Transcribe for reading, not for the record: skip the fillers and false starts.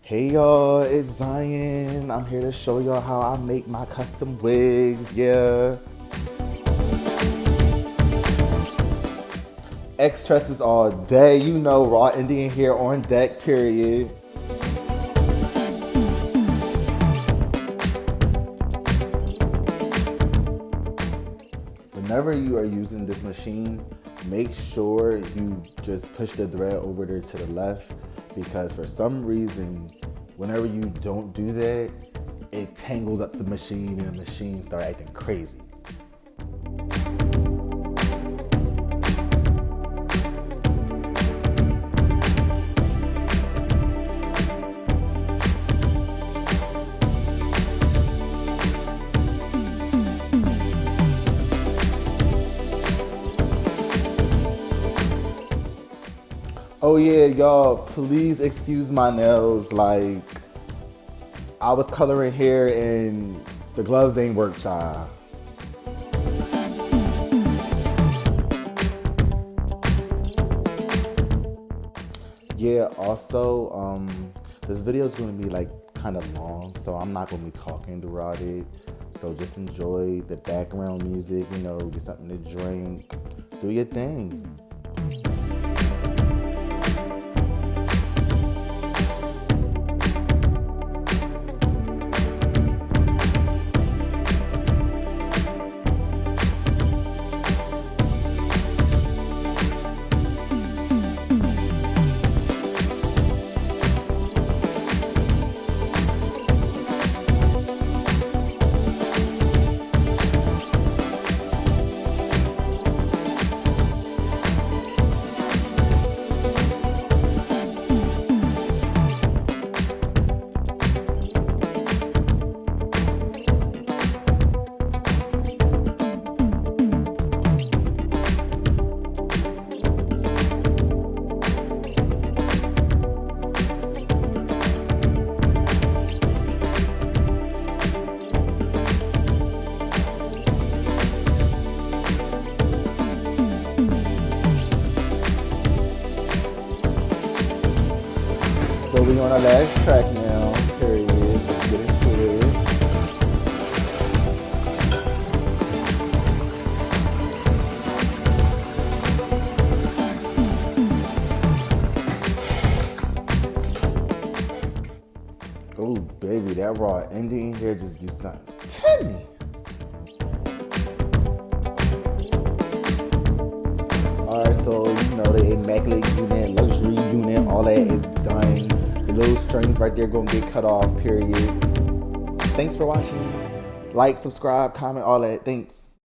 Hey y'all, it's Zion. I'm here to show y'all how I make my custom wigs, yeah. X tresses all day, you know, raw Indian hair on deck, period. Whenever you are using this machine, make sure you just push the thread over there to the left, because for some reason, whenever you don't do that, it tangles up the machine and the machine start acting crazy. Oh yeah, y'all, please excuse my nails. Like, I was coloring hair and the gloves ain't work, child. Yeah, also, this video is gonna be like kind of long, so I'm not gonna be talking throughout it. So just enjoy the background music, you know, get something to drink, do your thing. So we on our last track now, period. Let's get into it. Oh baby, that raw Indian hair just do something to me. Alright, so you know the immaculate unit, luxury unit, all that is done. The little strings right there gonna get cut off, period. Thanks for watching. Like, subscribe, comment, all that. Thanks.